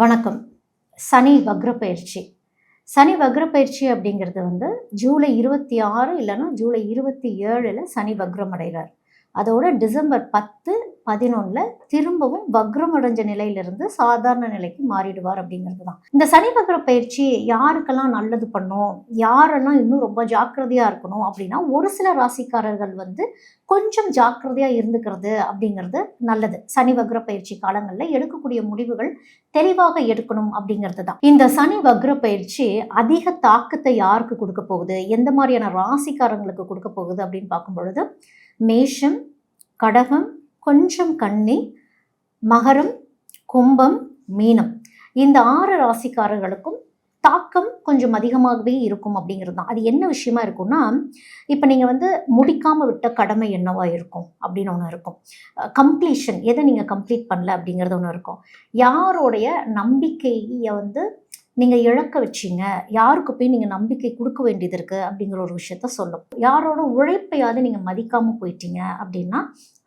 வணக்கம். சனி வக்ர பயிற்சி. சனி வக்ர பயிற்சி அப்படிங்கிறது ஜூலை 26 இல்லைன்னா ஜூலை 27ல் சனி வக்ரம் அடைகிறார். அதோட டிசம்பர் 10, 11ல் திரும்பவும் வக்ரம் அடைஞ்ச நிலையிலிருந்து சாதாரண நிலைக்கு மாறிடுவார் அப்படிங்கிறது தான். இந்த சனி வக்ர பயிற்சி யாருக்கெல்லாம் நல்லது பண்ணும், யாரெல்லாம் இன்னும் ரொம்ப ஜாக்கிரதையா இருக்கணும் அப்படின்னா, ஒரு சில ராசிக்காரர்கள் கொஞ்சம் ஜாக்கிரதையா இருந்துக்கிறது அப்படிங்கிறது நல்லது. சனி வக்ர பயிற்சி காலங்களில் எடுக்கக்கூடிய முடிவுகள் தெளிவாக எடுக்கணும் அப்படிங்கிறது தான். இந்த சனி வக்ர பயிற்சி அதிக தாக்கத்தை யாருக்கு கொடுக்க போகுது, எந்த மாதிரியான ராசிக்காரங்களுக்கு கொடுக்க போகுது அப்படின்னு பார்க்கும் பொழுது, மேஷம், கடகம், கொஞ்சம் கன்னி, மகரம், கும்பம், மீனம், இந்த 6 ராசிக்காரர்களுக்கும் தாக்கம் கொஞ்சம் அதிகமாகவே இருக்கும் அப்படிங்கிறது தான். அது என்ன விஷயமா இருக்கும்னா, இப்போ நீங்கள் முடிக்காமல் விட்ட கடமை என்னவா இருக்கும் அப்படின்னு ஒன்று இருக்கும். கம்ப்ளீஷன், எதை நீங்கள் கம்ப்ளீட் பண்ணல அப்படிங்கிறது ஒன்று இருக்கும். யாரோடைய நம்பிக்கையை நீங்கள் இழக்க வச்சிங்க, யாருக்கு போய் நீங்கள் நம்பிக்கை கொடுக்க வேண்டியது இருக்குது அப்படிங்கிற ஒரு விஷயத்த சொல்லும். யாரோட உழைப்பையாவது நீங்கள் மதிக்காமல் போயிட்டீங்க அப்படின்னா,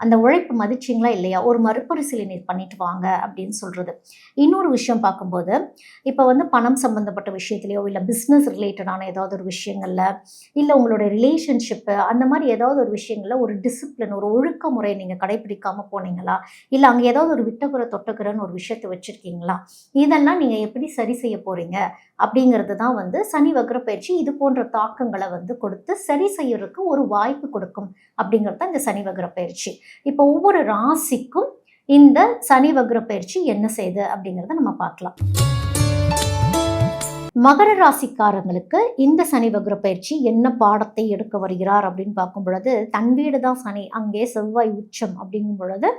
அந்த உழைப்பு மதிச்சிங்களா இல்லையா, ஒரு மறுபரிசீலனை பண்ணிட்டு வாங்க அப்படின்னு சொல்கிறது. இன்னொரு விஷயம் பார்க்கும்போது, இப்போ பணம் சம்மந்தப்பட்ட விஷயத்துலையோ இல்லை பிஸ்னஸ் ரிலேட்டடான ஏதாவது ஒரு விஷயங்களில், இல்லை உங்களோட ரிலேஷன்ஷிப்பு அந்த மாதிரி ஏதாவது ஒரு விஷயங்களில் ஒரு டிசிப்ளின், ஒரு ஒழுக்க முறை நீங்கள் கடைபிடிக்காமல் போனீங்களா, இல்லை அங்கே ஏதாவது ஒரு விட்டக்குறை தொட்டக்குறைன்னு ஒரு விஷயத்தை வச்சுருக்கீங்களா, இதெல்லாம் நீங்கள் எப்படி சரி செய்ய போகிறீங்க அப்படிங்கிறது தான் சனி வக்ர பயிற்சி இது போன்ற தாக்கங்களை கொடுத்து சரி செய்யறதுக்கு ஒரு வாய்ப்பு கொடுக்கும் அப்படிங்கிறது தான் இந்த சனி வக்ர பயிற்சி. இப்போ ஒவ்வொரு ராசிக்கும் இந்த சனி வக்ர பயிற்சி என்ன செய்யுது அப்படிங்கிறத நம்ம பார்க்கலாம். மகர ராசிக்காரங்களுக்கு இந்த சனி வக்ர பயிற்சி என்ன பாடத்தை எடுக்க வருகிறார் அப்படின்னு பார்க்கும் பொழுது, தன் வீடு தான் சனி, அங்கே செவ்வாய் உச்சம் அப்படிங்கும் பொழுது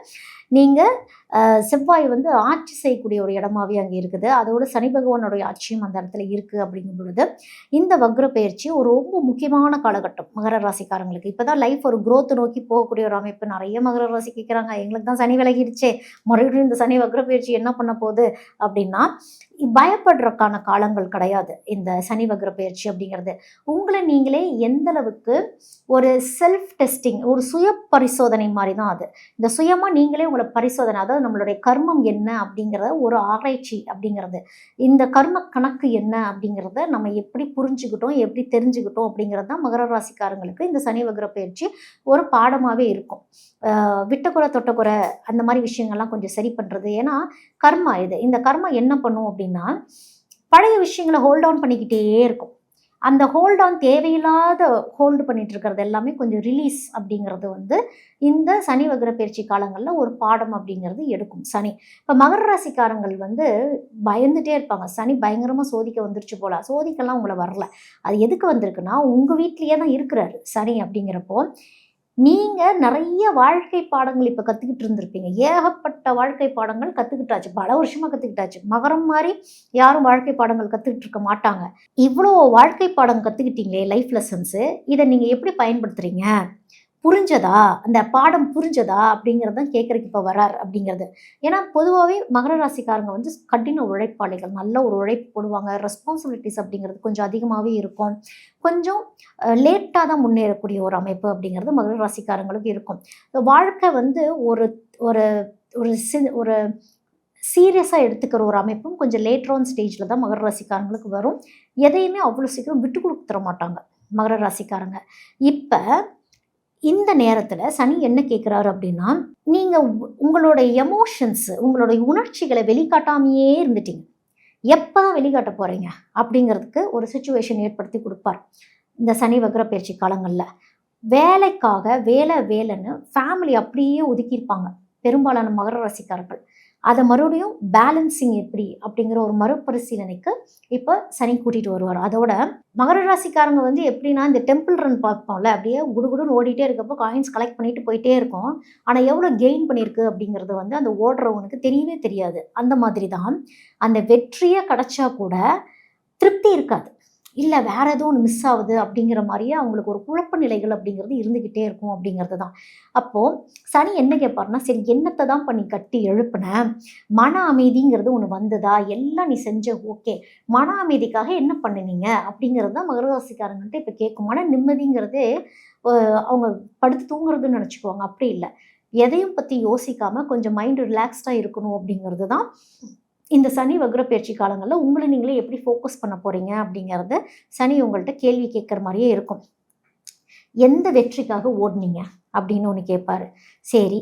நீங்கள் செவ்வாய் ஆட்சி செய்யக்கூடிய ஒரு இடமாவே அங்கே இருக்குது. அதோடு சனி பகவானுடைய ஆட்சியும் அந்த இடத்துல இருக்குது அப்படிங்கும் பொழுது, இந்த வக்ர பயிற்சி ஒரு ரொம்ப முக்கியமான காலகட்டம் மகர ராசிக்காரங்களுக்கு. இப்போ தான் லைஃப் ஒரு growth நோக்கி போகக்கூடிய ஒரு அமைப்பு. நிறைய மகர ராசி கேட்குறாங்க, எங்களுக்கு தான் சனி விலகிடுச்சே, மறுபடியும் இந்த சனி வக்ர பயிற்சி என்ன பண்ண போகுது அப்படின்னா, பயப்படுறதுக்கான காலங்கள் கிடையாது இந்த சனி வக்ர பயிற்சி அப்படிங்கிறது. உங்களை நீங்களே எந்த அளவுக்கு ஒரு செல்ஃப் டெஸ்டிங், ஒரு சுய பரிசோதனை மாதிரி தான் அது. இந்த சுயமாக நீங்களே உங்களை பரிசோதனை, அதாவது நம்மளுடைய கர்மம் என்ன அப்படிங்கிறத ஒரு ஆராய்ச்சி அப்படிங்கிறது, இந்த கர்ம கணக்கு என்ன அப்படிங்கிறத நம்ம எப்படி புரிஞ்சுக்கிட்டோம், எப்படி தெரிஞ்சுக்கிட்டோம் அப்படிங்கிறது தான் மகர ராசிக்காரங்களுக்கு இந்த சனி வக்ர பயிற்சி ஒரு பாடமாகவே இருக்கும். விட்டக்குறை தொட்டக்குறை அந்த மாதிரி விஷயங்கள்லாம் கொஞ்சம் சரி பண்ணுறது. ஏன்னா கர்மா இது, இந்த கர்மா என்ன பண்ணும் அப்படின்னா, பழைய விஷயங்களை ஹோல்ட் ஆன் பண்ணிக்கிட்டே இருக்கும். அந்த ஹோல்ட் ஆன் தேவையில்லாத ஹோல்டு பண்ணிட்டு இருக்கிறது எல்லாமே கொஞ்சம் ரிலீஸ் அப்படிங்கிறது இந்த சனி வக்ர பயிற்சி காலங்களில் ஒரு பாடம் அப்படிங்கிறது எடுக்கும் சனி. இப்போ மகர ராசிக்காரங்கள் பயந்துட்டே இருப்பாங்க, சனி பயங்கரமாக சோதிக்க வந்துருச்சு போல. சோதிக்கலாம் உங்களை வரல, அது எதுக்கு வந்திருக்குன்னா, உங்கள் வீட்லேயே தான் இருக்கிறாரு சனி. அப்படிங்கிறப்போ நீங்கள் நிறைய வாழ்க்கை பாடங்கள் இப்போ கற்றுக்கிட்டு இருந்திருப்பீங்க. ஏகப்பட்ட வாழ்க்கை பாடங்கள் கற்றுக்கிட்டாச்சு, பல வருஷமாக கற்றுக்கிட்டாச்சு. மகரம் மாதிரி யாரும் வாழ்க்கை பாடங்கள் கற்றுக்கிட்டு இருக்க மாட்டாங்க. இவ்வளோ வாழ்க்கை பாடம் கற்றுக்கிட்டீங்களே, லைஃப் லெசன்ஸு, இதை நீங்கள் எப்படி பயன்படுத்துகிறீங்க, புரிஞ்சதா, அந்த பாடம் புரிஞ்சதா அப்படிங்கிறது தான் கேட்குறதுக்கு இப்போ வரார் அப்படிங்கிறது. ஏன்னா பொதுவாகவே மகர ராசிக்காரங்க கடின உழைப்பாளிகள், நல்ல ஒரு உழைப்பு போடுவாங்க. ரெஸ்பான்சிபிலிட்டிஸ் அப்படிங்கிறது கொஞ்சம் அதிகமாகவே இருக்கும். கொஞ்சம் லேட்டாக தான் முன்னேறக்கூடிய ஒரு அமைப்பு அப்படிங்கிறது மகர ராசிக்காரங்களுக்கு இருக்கும். வாழ்க்கை ஒரு ஒரு ஒரு ஒரு சீரியஸாக எடுத்துக்கிற ஒரு அமைப்பும் கொஞ்சம் லேட்டர் ஆன் ஸ்டேஜில் தான் மகர ராசிக்காரங்களுக்கு வரும். எதையுமே அவ்வளோ சீக்கிரம் விட்டு கொடுத்துட மாட்டாங்க மகர ராசிக்காரங்க. இப்போ இந்த நேரத்தில் சனி என்ன கேட்குறாரு அப்படின்னா, நீங்கள் உங்களோட எமோஷன்ஸு, உங்களுடைய உணர்ச்சிகளை வெளிக்காட்டாமையே இருந்துட்டீங்க, எப்போ தான் வெளிக்காட்ட போகிறீங்க அப்படிங்கிறதுக்கு ஒரு சுச்சுவேஷன் ஏற்படுத்தி கொடுப்பார் இந்த சனி வக்ர பயிற்சி காலங்களில். வேலைக்காக வேலைன்னு ஃபேமிலி அப்படியே ஒதுக்கியிருப்பாங்க பெரும்பாலான மகர ராசிக்காரர்கள். அதை மறுபடியும் பேலன்சிங் எப்படி அப்படிங்கிற ஒரு மறுபரிசீலனைக்கு இப்போ சனி கூட்டிகிட்டு வருவார். அதோட மகர ராசிக்காரங்க எப்படின்னா, இந்த டெம்பிள் ரன் பார்ப்போம்ல, அப்படியே குடுகுடுன்னு ஓடிட்டே இருக்கப்போ காயின்ஸ் கலெக்ட் பண்ணிட்டு போயிட்டே இருக்கும். ஆனால் எவ்வளோ கெயின் பண்ணியிருக்கு அப்படிங்கிறது அந்த ஓடுறவனுக்கு தெரியவே தெரியாது. அந்த மாதிரி தான் அந்த வெற்றியே கிடச்சா கூட திருப்தி இருக்காது, இல்லை வேறு ஏதோ ஒன்று மிஸ் ஆகுது அப்படிங்கிற மாதிரியே அவங்களுக்கு ஒரு குழப்ப நிலைகள் அப்படிங்கிறது இருந்துக்கிட்டே இருக்கும் அப்படிங்கிறது தான். அப்போது சனி என்ன கேட்பாருன்னா, சரி என்னத்தை தான் பண்ணி கட்டி எழுப்புனேன், மன அமைதிங்கிறது ஒன்று வந்ததா, எல்லாம் நீ செஞ்ச ஓகே, மன அமைதிக்காக என்ன பண்ணினீங்க அப்படிங்கிறது தான் மகர ராசிக்காரங்கள்ட்ட இப்போ கேட்கும். மன நிம்மதிங்கிறதே அவங்க படுத்து தூங்குறதுன்னு நினச்சிக்குவாங்க, அப்படி இல்லை. எதையும் பற்றி யோசிக்காமல் கொஞ்சம் மைண்டு ரிலாக்ஸ்டாக இருக்கணும் அப்படிங்கிறது தான் இந்த சனி வக்ர பயிற்சி காலங்களில் உங்களை நீங்களே எப்படி ஃபோக்கஸ் பண்ண போகிறீங்க அப்படிங்கிறது சனி உங்கள்கிட்ட கேள்வி கேட்குற மாதிரியே இருக்கும். எந்த வெற்றிக்காக ஓடுனீங்க அப்படின்னு ஒன்று கேட்பாரு. சரி,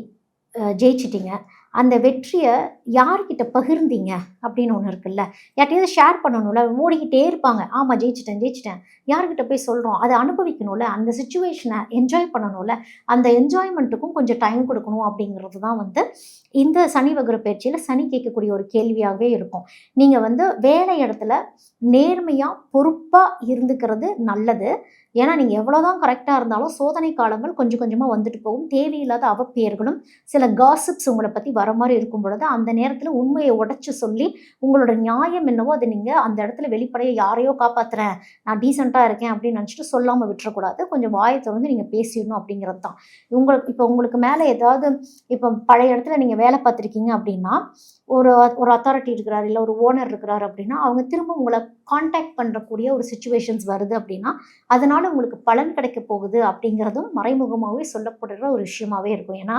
ஜெயிச்சிட்டிங்க. அந்த வெற்றியை யார்கிட்ட பகிர்ந்தீங்க அப்படின்னு ஒன்று இருக்குல்ல. யார்கிட்டயாவது ஷேர் பண்ணணும்ல. ஓடிக்கிட்டே இருப்பாங்க. ஆமாம், ஜெயிச்சிட்டேன். யார்கிட்ட போய் சொல்கிறோம்? அதை அனுபவிக்கணும்ல. அந்த சுச்சுவேஷனை என்ஜாய் பண்ணணும்ல. அந்த என்ஜாய்மெண்ட்டுக்கும் கொஞ்சம் டைம் கொடுக்கணும் அப்படிங்கிறது தான் வந்து இந்த சனி வக்ர பயிற்சியில் சனி கேட்கக்கூடிய ஒரு கேள்வியாகவே இருக்கும். நீங்கள் வந்து வேலை இடத்துல நேர்மையாக பொறுப்பாக இருந்துக்கிறது நல்லது. ஏன்னா நீங்கள் எவ்வளோதான் கரெக்டாக இருந்தாலும் சோதனை காலங்கள் கொஞ்சம் கொஞ்சமாக வந்துட்டு போகும். தேவையில்லாத அவப்பெயர்களும் சில காசிப்ஸ் உங்களை பற்றி வர மாதிரி இருக்கும் பொழுது அந்த நேரத்தில் உண்மையை உடைச்சு சொல்லி உங்களோட நியாயம் என்னவோ அதை நீங்கள் அந்த இடத்துல வெளிப்படைய யாரையோ காப்பாற்றுறேன், நான் டீசெண்டாக இருக்கேன் அப்படின்னு நினச்சிட்டு சொல்லாமல் விட்டுறக்கூடாது. கொஞ்சம் வாயை திறந்து நீங்கள் பேசிடணும் அப்படிங்கிறது தான். உங்களுக்கு மேலே ஏதாவது இப்போ பழைய இடத்துல நீங்கள் வேலை பார்த்துருக்கீங்க அப்படின்னா ஒரு அத்தாரிட்டி இருக்கிறார், இல்லை ஒரு ஓனர் இருக்கிறார் அப்படின்னா அவங்க திரும்ப உங்களை கான்டாக்ட் பண்ணுறக்கூடிய ஒரு சுச்சுவேஷன்ஸ் வருது அப்படின்னா அதனால் உங்களுக்கு பலன் கிடைக்க போகுது அப்படிங்கிறதும் மறைமுகமாகவே சொல்லப்படுற ஒரு விஷயமாவே இருக்கும். ஏன்னா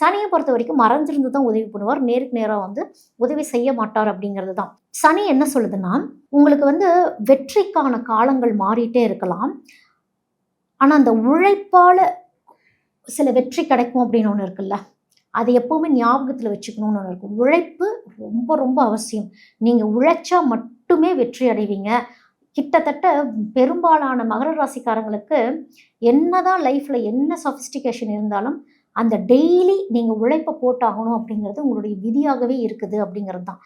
சனியை பொறுத்த வரைக்கும் மறைஞ்சிருந்து தான் உதவி பண்ணுவார், நேருக்கு நேராக வந்து உதவி செய்ய மாட்டார் அப்படிங்கிறது தான். சனி என்ன சொல்லுதுன்னா, உங்களுக்கு வந்து வெற்றிக்கான காலங்கள் மாறிட்டே இருக்கலாம், ஆனால் அந்த உழைப்பால் சில வெற்றி கிடைக்கும் அப்படின்னு ஒன்று இருக்குல்ல, அதை எப்போவுமே ஞாபகத்தில் வச்சுக்கணும்னு ஒன்று இருக்கும். உழைப்பு ரொம்ப ரொம்ப அவசியம். நீங்கள் உழைச்சா மட்டுமே வெற்றி அடைவீங்க. கிட்டத்தட்ட பெரும்பாலான மகர ராசிக்காரங்களுக்கு என்னதான் லைஃப்பில் என்ன சொஃபிஸ்டிகேஷன் இருந்தாலும் அந்த டெய்லி நீங்கள் உழைப்பை போட்டாகணும் அப்படிங்கிறது உங்களுடைய விதியாகவே இருக்குது அப்படிங்கிறது தான்.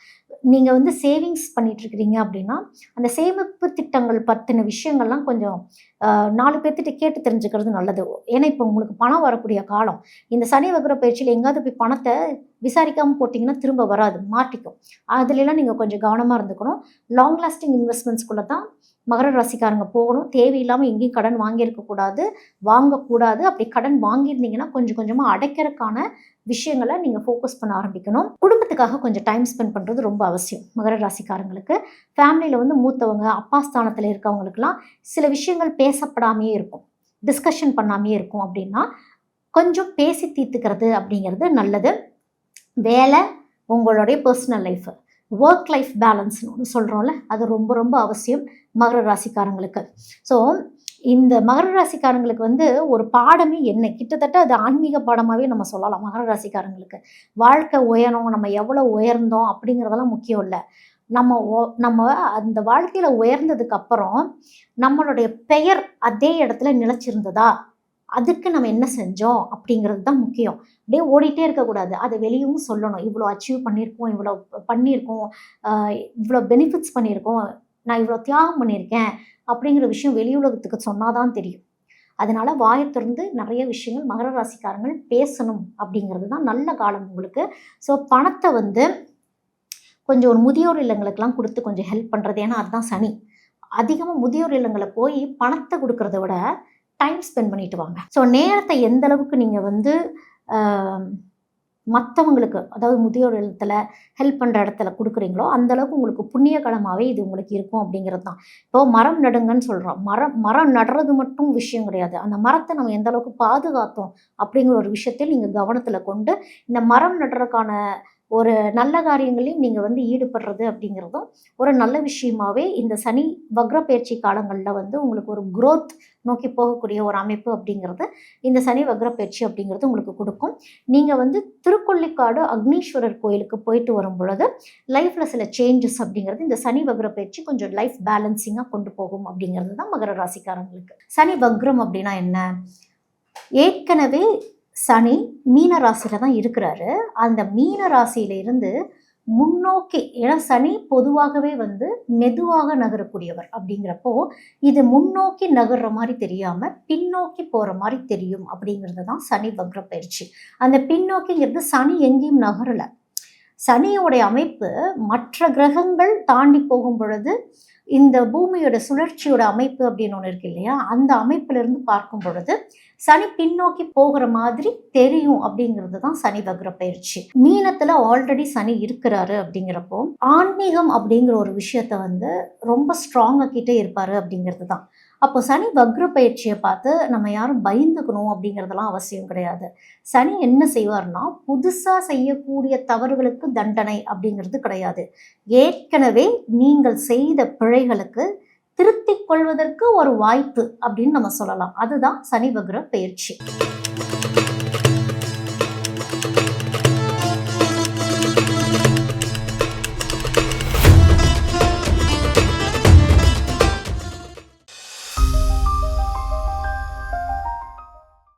நீங்கள் வந்து சேவிங்ஸ் பண்ணிகிட்ருக்கிறீங்க அப்படின்னா அந்த சேமிப்பு திட்டங்கள் பற்றின விஷயங்கள்லாம் கொஞ்சம் 4 பேர்த்திட்ட கேட்டு தெரிஞ்சுக்கிறது நல்லது. ஏன்னா இப்போ உங்களுக்கு பணம் வரக்கூடிய காலம். இந்த சனி வக்ர பயிற்சியில் எங்கேயாவது போய் பணத்தை விசாரிக்காமல் போட்டிங்கன்னா திரும்ப வராது, மாட்டிக்கும். அதுலலாம் நீங்கள் கொஞ்சம் கவனமாக இருந்துக்கணும். லாங் லாஸ்டிங் இன்வெஸ்ட்மெண்ட்ஸ்குள்ளே தான் மகர ராசிக்காரங்க போகணும். தேவையில்லாமல் எங்கேயும் கடன் வாங்கியிருக்கக்கூடாது, வாங்கக்கூடாது. அப்படி கடன் வாங்கியிருந்தீங்கன்னா கொஞ்சம் கொஞ்சமாக அடைக்கிறதுக்கான விஷயங்களை நீங்கள் ஃபோக்கஸ் பண்ண ஆரம்பிக்கணும். குடும்பத்துக்காக கொஞ்சம் டைம் ஸ்பெண்ட் பண்ணுறது ரொம்ப அவசியம் மகர ராசிக்காரங்களுக்கு. ஃபேமிலியில் வந்து மூத்தவங்க, அப்பா ஸ்தானத்தில் இருக்கவங்களுக்கெல்லாம் சில விஷயங்கள் பேசப்படாமையே இருக்கும், டிஸ்கஷன் பண்ணாமையே இருக்கும். அப்படின்னா கொஞ்சம் பேசி தீர்த்துக்கிறது அப்படிங்கிறது நல்லது. வேலை, உங்களுடைய பர்சனல் லைஃப், ஒர்க் லைஃப் பேலன்ஸ்னு ஒன்று சொல்கிறோம்ல, அது ரொம்ப ரொம்ப அவசியம் மகர ராசிக்காரங்களுக்கு. ஸோ இந்த மகர ராசிக்காரங்களுக்கு வந்து ஒரு பாடமே என்ன, கிட்டத்தட்ட அது ஆன்மீக பாடமாகவே நம்ம சொல்லலாம். மகர ராசிக்காரங்களுக்கு வாழ்க்கை உயரம், நம்ம எவ்வளோ உயர்ந்தோம் அப்படிங்கிறதெல்லாம் முக்கியம் இல்லை. நம்ம அந்த வாழ்க்கையில் உயர்ந்ததுக்கு அப்புறம் நம்மளுடைய பெயர் அதே இடத்துல நிலைச்சிருந்ததா, அதுக்கு நம்ம என்ன செஞ்சோம் அப்படிங்கிறது தான் முக்கியம். அப்படியே ஓடிட்டே இருக்கக்கூடாது, அதை வெளியவும் சொல்லணும். இவ்வளோ அச்சீவ் பண்ணியிருக்கோம், இவ்வளோ பெனிஃபிட்ஸ் பண்ணியிருக்கோம், நான் இவ்வளோ தியாகம் பண்ணியிருக்கேன் அப்படிங்கிற விஷயம் வெளி உலகத்துக்கு சொன்னாதான் தெரியும். அதனால வாயை திறந்து நிறைய விஷயங்கள் மகர ராசிக்காரங்கள் பேசணும் அப்படிங்கிறது தான் நல்ல காலம் உங்களுக்கு. ஸோ பணத்தை வந்து கொஞ்சம் ஒரு முதியோர் இல்லங்களுக்கெல்லாம் கொடுத்து கொஞ்சம் ஹெல்ப் பண்ணுறது. ஏன்னா அதுதான் சனி. அதிகமாக முதியோர் இல்லங்களை போய் பணத்தை கொடுக்கறத விட டைம் ஸ்பெண்ட் பண்ணிட்டு வாங்க. ஸோ நேரத்தை எந்த அளவுக்கு நீங்கள் வந்து மற்றவங்களுக்கு, அதாவது முதியோர் இல்லத்தில் ஹெல்ப் பண்ணுற இடத்துல கொடுக்குறீங்களோ அந்தளவுக்கு உங்களுக்கு புண்ணிய காலமாகவே இது உங்களுக்கு இருக்கும் அப்படிங்கிறது தான். இப்போது மரம் நடுங்கன்னு சொல்கிறோம். மரம் நடுறது மட்டும் விஷயம் கிடையாது, அந்த மரத்தை நம்ம எந்த அளவுக்கு பாதுகாத்தோம் அப்படிங்கிற ஒரு விஷயத்தில் நீங்கள் கவனத்தில் கொண்டு இந்த மரம் நடுறதுக்கான ஒரு நல்ல காரியங்களையும் நீங்கள் வந்து ஈடுபடுறது அப்படிங்கிறதும் ஒரு நல்ல விஷயமாகவே இந்த சனி வக்ர பயிற்சி காலங்களில் வந்து உங்களுக்கு ஒரு growth நோக்கி போகக்கூடிய ஒரு அமைப்பு அப்படிங்கிறது இந்த சனி வக்ர பயிற்சி அப்படிங்கிறது உங்களுக்கு கொடுக்கும். நீங்கள் வந்து திருக்கொள்ளிக்காடு அக்னீஸ்வரர் கோயிலுக்கு போயிட்டு வரும் பொழுது லைஃப்பில் சில சேஞ்சஸ் அப்படிங்கிறது இந்த சனி வக்ர பயிற்சி கொஞ்சம் லைஃப் பேலன்சிங்காக கொண்டு போகும் அப்படிங்கிறது தான் மகர ராசிக்காரங்களுக்கு. சனி வக்ரம் அப்படின்னா என்ன? ஏற்கனவே சனி மீன ராசியில் தான் இருக்கிறாரு. அந்த மீன ராசியிலிருந்து முன்னோக்கி, ஏன்னா சனி பொதுவாகவே வந்து மெதுவாக நகரக்கூடியவர் அப்படிங்கிறப்போ இது முன்னோக்கி நகர்ற மாதிரி தெரியாமல் பின்னோக்கி போகிற மாதிரி தெரியும் அப்படிங்கிறது தான் சனி வக்ர பயிற்சி. அந்த பின்னோக்கிங்கிறது சனி எங்கேயும் நகரலை. சனியோடைய அமைப்பு மற்ற கிரகங்கள் தாண்டி போகும் பொழுது இந்த பூமியோட சுழற்சியோட அமைப்பு அப்படின்னு ஒன்று இருக்கு இல்லையா, அந்த அமைப்பிலிருந்து பார்க்கும் பொழுது சனி பின்னோக்கி போகிற மாதிரி தெரியும் அப்படிங்கிறது தான் சனி வக்ர பயிற்சி. மீனத்தில் ஆல்ரெடி சனி இருக்கிறாரு அப்படிங்கிறப்போ ஆன்மீகம் அப்படிங்கிற ஒரு விஷயத்த வந்து ரொம்ப ஸ்ட்ராங் ஆக்கிட்டே இருப்பாரு அப்படிங்கிறது தான். அப்போ சனி வக்ர பயிற்சியை பார்த்து நம்ம யாரும் பயந்துக்கணும் அப்படிங்கிறதெல்லாம் அவசியம் கிடையாது. சனி என்ன செய்வார்னா, புதுசாக செய்யக்கூடிய தவறுகளுக்கு தண்டனை அப்படிங்கிறது கிடையாது. ஏற்கனவே நீங்கள் செய்த பிழைகளுக்கு திருத்திக் கொள்வதற்கு ஒரு வாய்ப்பு அப்படின்னு நம்ம சொல்லலாம். அதுதான் சனி வக்ர பயிற்சி.